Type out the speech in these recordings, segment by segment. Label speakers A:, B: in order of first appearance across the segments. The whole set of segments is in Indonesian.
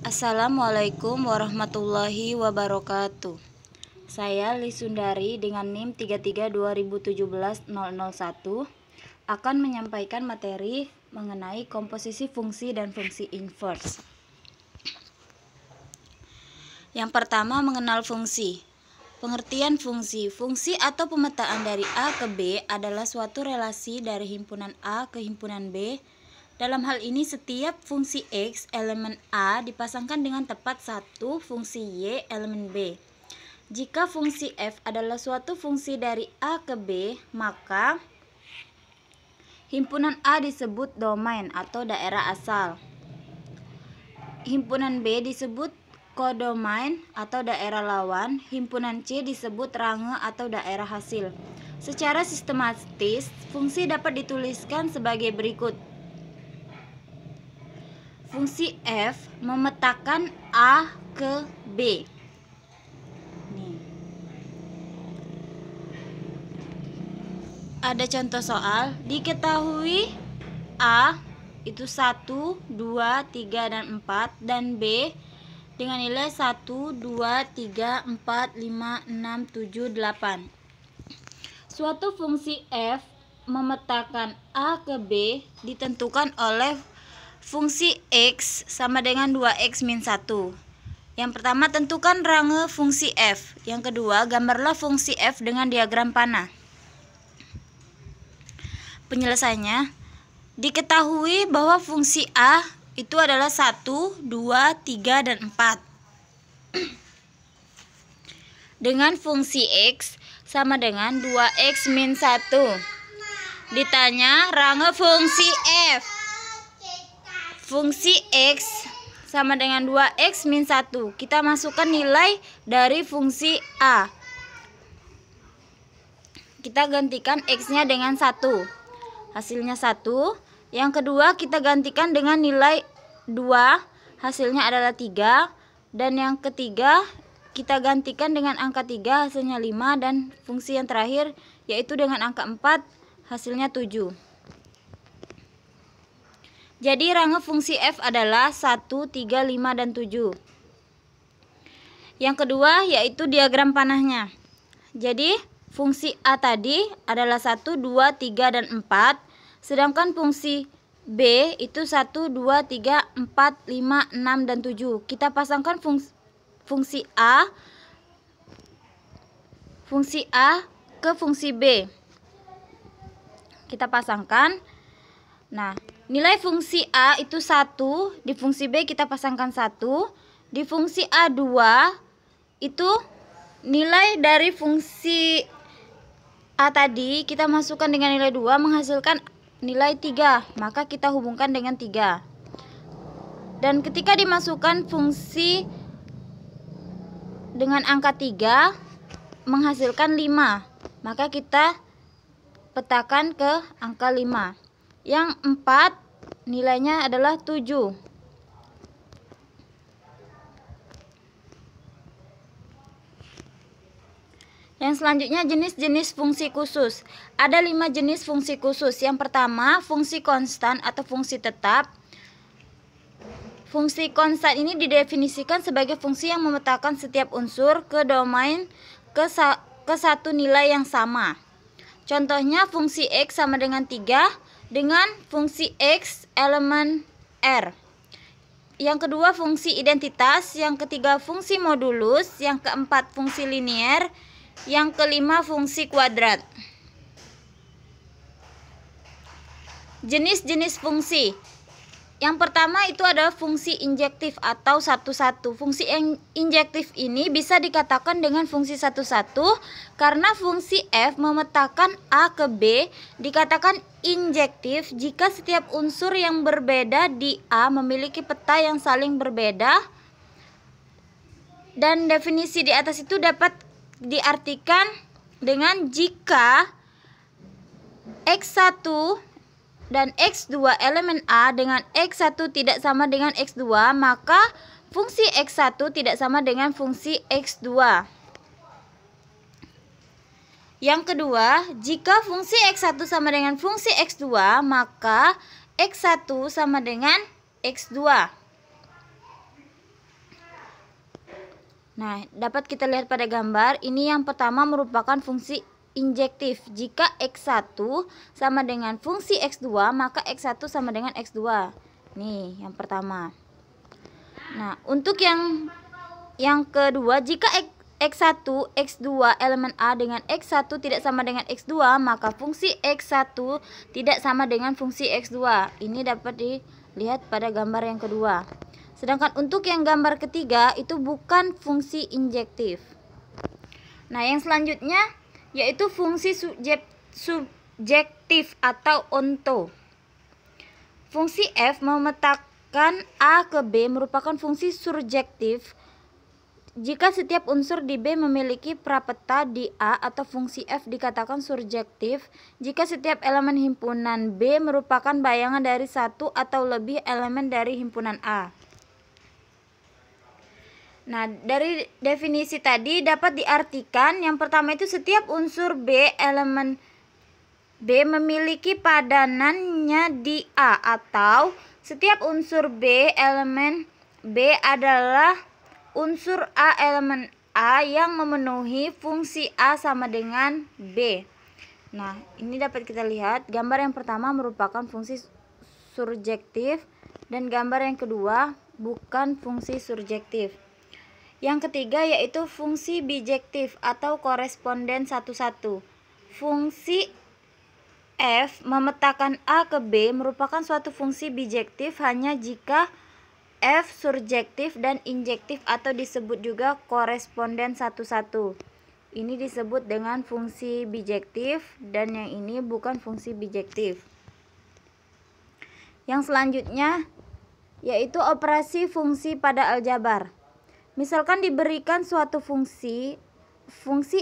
A: Assalamualaikum warahmatullahi wabarakatuh. Saya Lisundari dengan NIM 332017-001 akan menyampaikan materi mengenai komposisi fungsi dan fungsi inverse. Yang pertama, mengenal fungsi. Pengertian fungsi. Fungsi atau pemetaan dari A ke B adalah suatu relasi dari himpunan A ke himpunan B. Dalam hal ini, setiap fungsi X elemen A dipasangkan dengan tepat satu fungsi Y elemen B. Jika fungsi F adalah suatu fungsi dari A ke B, maka himpunan A disebut domain atau daerah asal. Himpunan B disebut kodomain atau daerah lawan. Himpunan C disebut range atau daerah hasil. Secara sistematis, fungsi dapat dituliskan sebagai berikut. Fungsi F memetakan A ke B. Nih. Ada contoh soal. Diketahui A itu 1, 2, 3, dan 4, dan B dengan nilai 1, 2, 3, 4, 5, 6, 7, 8. Suatu fungsi F memetakan A ke B ditentukan oleh fungsi X sama dengan 2X min 1. Yang pertama, tentukan range fungsi F. Yang kedua, gambarlah fungsi F dengan diagram panah. Penyelesaiannya, diketahui bahwa fungsi A itu adalah 1, 2, 3, dan 4. Dengan fungsi X sama dengan 2X min 1. Ditanya range fungsi F. Fungsi X sama dengan 2X min 1. Kita masukkan nilai dari fungsi A. Kita gantikan X-nya dengan 1. Hasilnya 1. Yang kedua kita gantikan dengan nilai 2. Hasilnya adalah 3. Dan yang ketiga kita gantikan dengan angka 3. Hasilnya 5. Dan fungsi yang terakhir yaitu dengan angka 4. Hasilnya 7. Jadi range fungsi F adalah 1, 3, 5, dan 7. Yang kedua yaitu diagram panahnya. Jadi fungsi A tadi adalah 1, 2, 3, dan 4. Sedangkan fungsi B itu 1, 2, 3, 4, 5, 6, dan 7. Kita pasangkan fungsi A ke fungsi B. Kita pasangkan. Nah, nilai fungsi A itu 1, di fungsi B kita pasangkan 1, di fungsi A2 itu nilai dari fungsi A tadi kita masukkan dengan nilai 2 menghasilkan nilai 3, maka kita hubungkan dengan 3. Dan ketika dimasukkan fungsi dengan angka 3 menghasilkan 5, maka kita petakan ke angka 5. Yang 4 nilainya adalah 7. Yang selanjutnya jenis-jenis fungsi khusus. Ada 5 jenis fungsi khusus. Yang pertama, fungsi konstan atau fungsi tetap. Fungsi konstan ini didefinisikan sebagai fungsi yang memetakan setiap unsur ke domain ke satu nilai yang sama. Contohnya fungsi X sama dengan 3 dengan fungsi X elemen R. Yang kedua fungsi identitas, yang ketiga fungsi modulus, yang keempat fungsi linier, yang kelima fungsi kuadrat. Jenis-jenis fungsi. Yang pertama itu adalah fungsi injektif atau satu-satu. Fungsi injektif ini bisa dikatakan dengan fungsi satu-satu karena fungsi F memetakan A ke B dikatakan injektif jika setiap unsur yang berbeda di A memiliki peta yang saling berbeda. Dan definisi di atas itu dapat diartikan dengan jika X1 dan X2 elemen A dengan X1 tidak sama dengan X2, maka fungsi X1 tidak sama dengan fungsi X2. Yang kedua, jika fungsi X1 sama dengan fungsi X2, maka X1 sama dengan X2. Nah, dapat kita lihat pada gambar, ini yang pertama merupakan fungsi injektif. Jika X1 sama dengan fungsi X2, maka X1 sama dengan X2. Nih, yang pertama. Nah, untuk yang kedua, jika X1, X2 elemen A dengan X1 tidak sama dengan X2, maka fungsi X1 tidak sama dengan fungsi X2. Ini dapat dilihat pada gambar yang kedua. Sedangkan untuk yang gambar ketiga itu bukan fungsi injektif. Nah, yang selanjutnya yaitu fungsi subjektif atau onto. Fungsi F memetakan A ke B merupakan fungsi surjektif jika setiap unsur di B memiliki prapeta di A, atau fungsi F dikatakan surjektif jika setiap elemen himpunan B merupakan bayangan dari satu atau lebih elemen dari himpunan A. Nah, dari definisi tadi dapat diartikan yang pertama itu setiap unsur B elemen B memiliki padanannya di A, atau setiap unsur B elemen B adalah unsur A elemen A yang memenuhi fungsi A sama dengan B. Nah, ini dapat kita lihat gambar yang pertama merupakan fungsi surjektif dan gambar yang kedua bukan fungsi surjektif. Yang ketiga yaitu fungsi bijektif atau koresponden satu-satu. Fungsi F memetakan A ke B merupakan suatu fungsi bijektif hanya jika F surjektif dan injektif atau disebut juga koresponden satu-satu. Ini disebut dengan fungsi bijektif dan yang ini bukan fungsi bijektif. Yang selanjutnya yaitu operasi fungsi pada aljabar. Misalkan diberikan suatu fungsi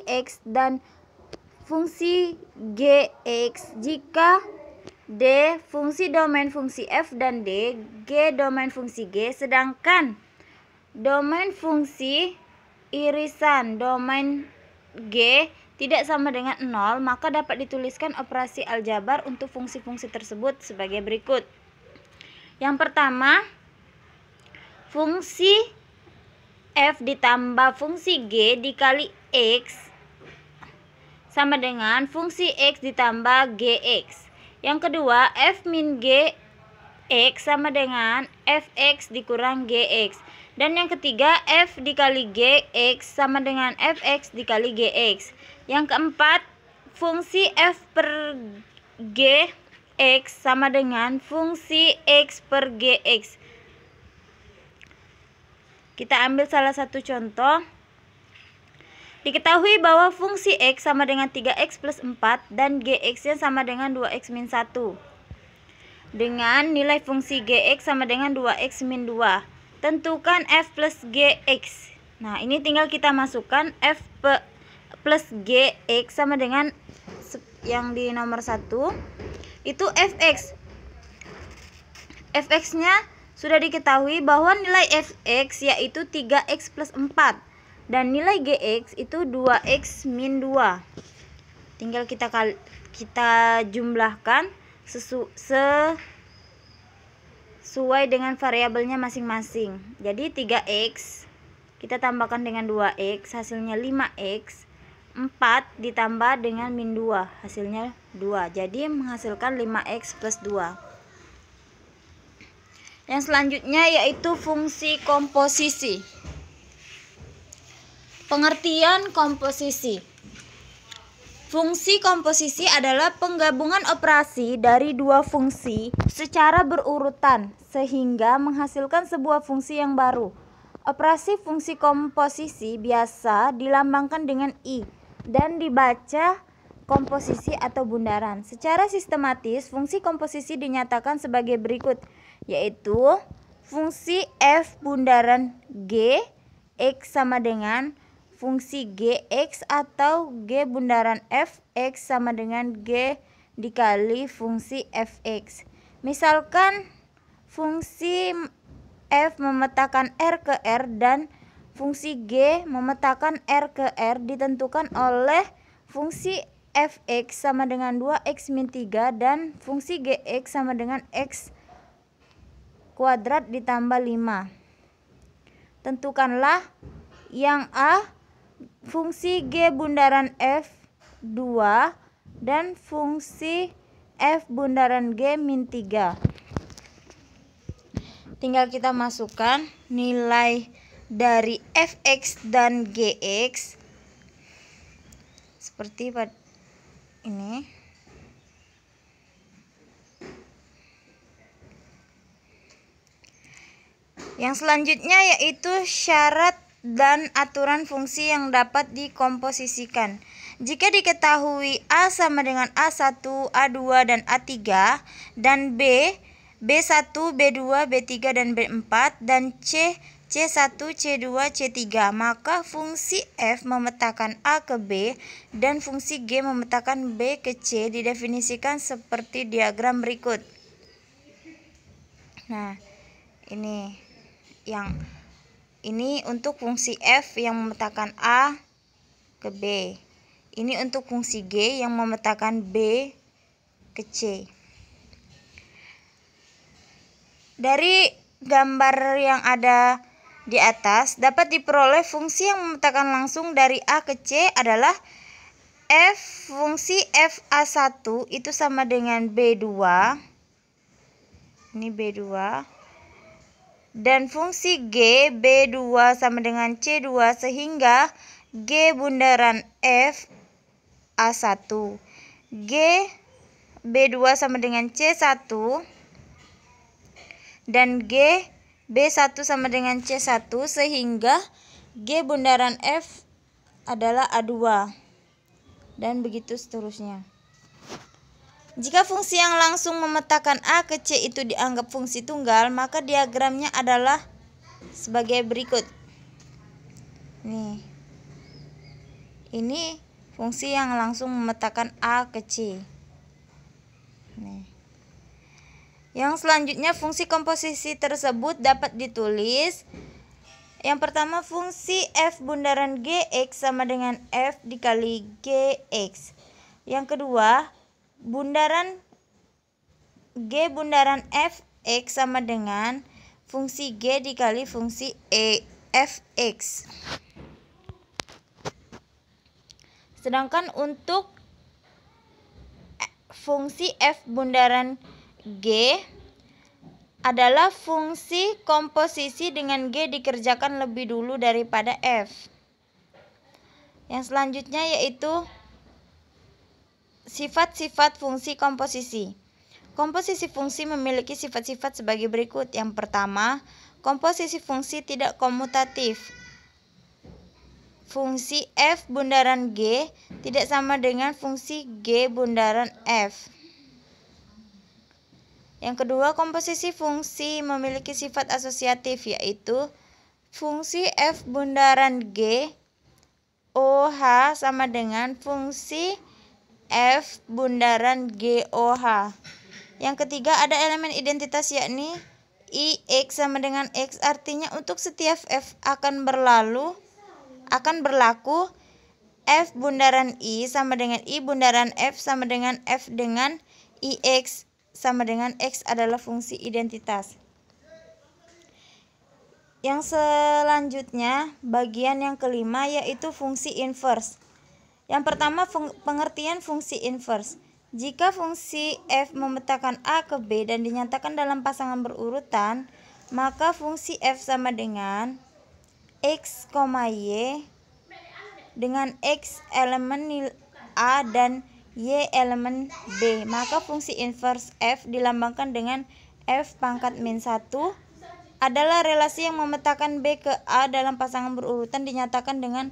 A: X dan fungsi Gx jika D fungsi domain fungsi F dan D G domain fungsi G, sedangkan domain fungsi irisan domain G tidak sama dengan 0, maka dapat dituliskan operasi aljabar untuk fungsi-fungsi tersebut sebagai berikut. Yang pertama, fungsi F ditambah fungsi G dikali X sama dengan fungsi X ditambah Gx. Yang kedua, F min Gx sama dengan Fx dikurang Gx. Dan yang ketiga, F dikali Gx sama dengan Fx dikali Gx. Yang keempat, fungsi F per Gx sama dengan fungsi X per Gx. Kita ambil salah satu contoh. Diketahui bahwa fungsi X sama dengan 3X plus 4 dan Gx-nya sama dengan 2X min 1. Dengan nilai fungsi Gx sama dengan 2X min 2. Tentukan F plus Gx. Nah, ini tinggal kita masukkan F plus Gx sama dengan yang di nomor 1. Itu Fx. Fx-nya sudah diketahui bahwa nilai Fx yaitu 3X plus 4 dan nilai Gx itu 2X min 2. Tinggal kita jumlahkan sesuai dengan variabelnya masing-masing. Jadi 3X kita tambahkan dengan 2X hasilnya 5X. 4 ditambah dengan min 2 hasilnya 2. Jadi menghasilkan 5X plus 2. Yang selanjutnya yaitu fungsi komposisi. Pengertian komposisi. Fungsi komposisi adalah penggabungan operasi dari dua fungsi secara berurutan sehingga menghasilkan sebuah fungsi yang baru. Operasi fungsi komposisi biasa dilambangkan dengan I dan dibaca komposisi atau bundaran. Secara sistematis, fungsi komposisi dinyatakan sebagai berikut, yaitu fungsi F bundaran G X sama dengan fungsi Gx atau G bundaran Fx sama dengan G dikali fungsi Fx. Misalkan fungsi F memetakan R ke R dan fungsi G memetakan R ke R ditentukan oleh fungsi Fx sama dengan 2x min 3 dan fungsi Gx sama dengan x kuadrat ditambah 5. Tentukanlah Yang A, fungsi G bundaran F 2 dan fungsi F bundaran G min 3. Tinggal kita masukkan nilai dari fx dan gx seperti ini. Yang selanjutnya yaitu syarat dan aturan fungsi yang dapat dikomposisikan. Jika diketahui A sama dengan A1, A2, dan A3, dan B, B1, B2, B3, dan B4, dan C, C1, C2, C3, maka fungsi F memetakan A ke B dan fungsi G memetakan B ke C didefinisikan seperti diagram berikut. Nah, ini untuk fungsi F yang memetakan A ke B. Ini untuk fungsi G yang memetakan B ke C. Dari gambar yang ada di atas dapat diperoleh fungsi yang memetakan langsung dari A ke C adalah fungsi FA1 itu sama dengan B2. Ini B2. Dan fungsi G B2 sama dengan C2 sehingga G bundaran F A1. G B2 sama dengan C1 dan G B1 sama dengan C1 sehingga G bundaran F adalah A2 dan begitu seterusnya. Jika fungsi yang langsung memetakan A ke C itu dianggap fungsi tunggal, maka diagramnya adalah sebagai berikut. Ini fungsi yang langsung memetakan A ke C. Yang selanjutnya fungsi komposisi tersebut dapat ditulis. Yang pertama fungsi F bundaran Gx sama dengan F dikali Gx. Yang kedua bundaran G bundaran Fx sama dengan fungsi G dikali fungsi Fx. Sedangkan untuk fungsi F bundaran G adalah fungsi komposisi dengan G dikerjakan lebih dulu daripada F. Yang selanjutnya yaitu sifat-sifat fungsi komposisi. Komposisi fungsi memiliki sifat-sifat sebagai berikut. Yang pertama, komposisi fungsi tidak komutatif. Fungsi F bundaran G tidak sama dengan fungsi G bundaran F. Yang kedua, komposisi fungsi memiliki sifat asosiatif, yaitu fungsi F bundaran G OH sama dengan fungsi F bundaran GOH. Yang ketiga, ada elemen identitas yakni IX sama dengan X, artinya untuk setiap F akan berlaku F bundaran I sama dengan I bundaran F sama dengan F dengan IX sama dengan X adalah fungsi identitas. Yang selanjutnya, bagian yang kelima yaitu fungsi inverse. Yang pertama, pengertian fungsi inverse. Jika fungsi F memetakan A ke B dan dinyatakan dalam pasangan berurutan, maka fungsi F sama dengan X, Y dengan X elemen A dan Y elemen B. Maka fungsi inverse F dilambangkan dengan F pangkat min 1 adalah relasi yang memetakan B ke A dalam pasangan berurutan dinyatakan dengan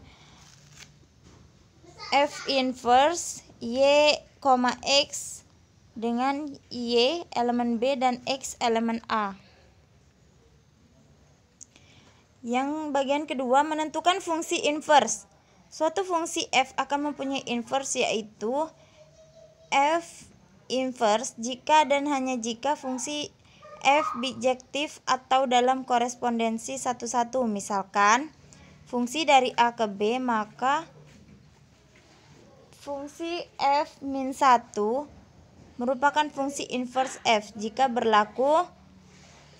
A: F inverse Y, X dengan Y elemen B dan X elemen A. Yang bagian kedua, menentukan fungsi inverse. Suatu fungsi F akan mempunyai inverse yaitu F inverse jika dan hanya jika fungsi F bijektif atau dalam korespondensi 1:1. Misalkan fungsi dari A ke B, maka fungsi F min 1 merupakan fungsi inverse F jika berlaku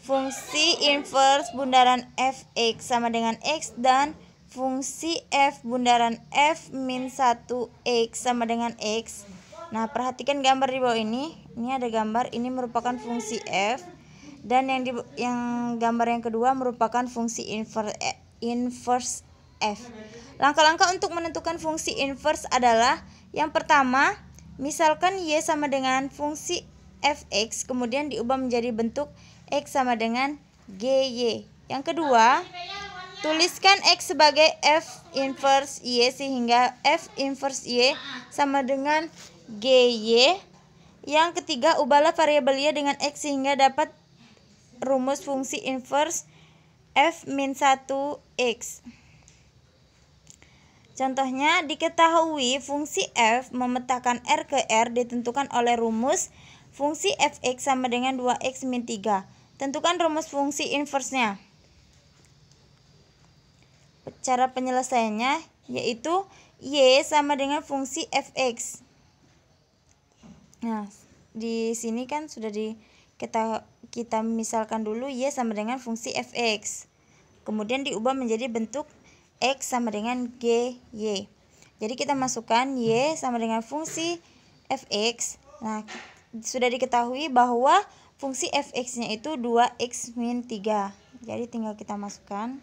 A: fungsi inverse bundaran Fx sama dengan X dan fungsi f bundaran f min 1x sama dengan x. Nah, perhatikan gambar di bawah ini. Ini ada gambar, ini merupakan fungsi f, dan yang gambar yang kedua merupakan fungsi inverse f. Langkah-langkah untuk menentukan fungsi inverse adalah yang pertama, misalkan y sama dengan fungsi fx, kemudian diubah menjadi bentuk x sama dengan gy. Yang kedua, tuliskan x sebagai f inverse y sehingga f inverse y sama dengan gy. Yang ketiga, ubahlah variabel y dengan x sehingga dapat rumus fungsi inverse f min 1x. Contohnya, diketahui fungsi f memetakan R ke R ditentukan oleh rumus fungsi fx sama dengan 2x min 3. Tentukan rumus fungsi inverse-nya. Cara penyelesaiannya yaitu y sama dengan fungsi fx. Nah, di sini kan sudah kita misalkan dulu y sama dengan fungsi fx. Kemudian diubah menjadi bentuk x sama dengan gy. Jadi kita masukkan y sama dengan fungsi fx. Nah, sudah diketahui bahwa fungsi fx-nya itu 2x min 3. Jadi tinggal kita masukkan.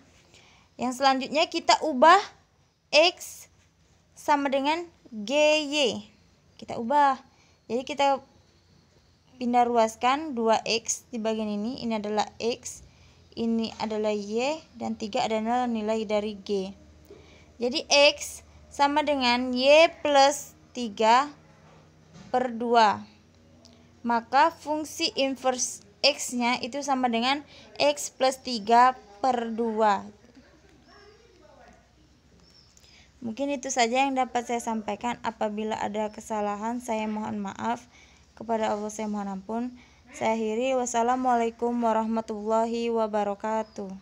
A: Yang selanjutnya kita ubah x sama dengan gy. Kita ubah. Jadi kita pindah ruaskan 2x di bagian ini adalah x, ini adalah y, dan 3 adalah nilai dari g. Jadi x sama dengan y plus 3 per 2. Maka fungsi inverse x-nya itu sama dengan x plus 3 per 2. Mungkin itu saja yang dapat saya sampaikan. Apabila ada kesalahan, saya mohon maaf. Kepada Allah saya mohon ampun. Saya akhiri. Wassalamualaikum warahmatullahi wabarakatuh.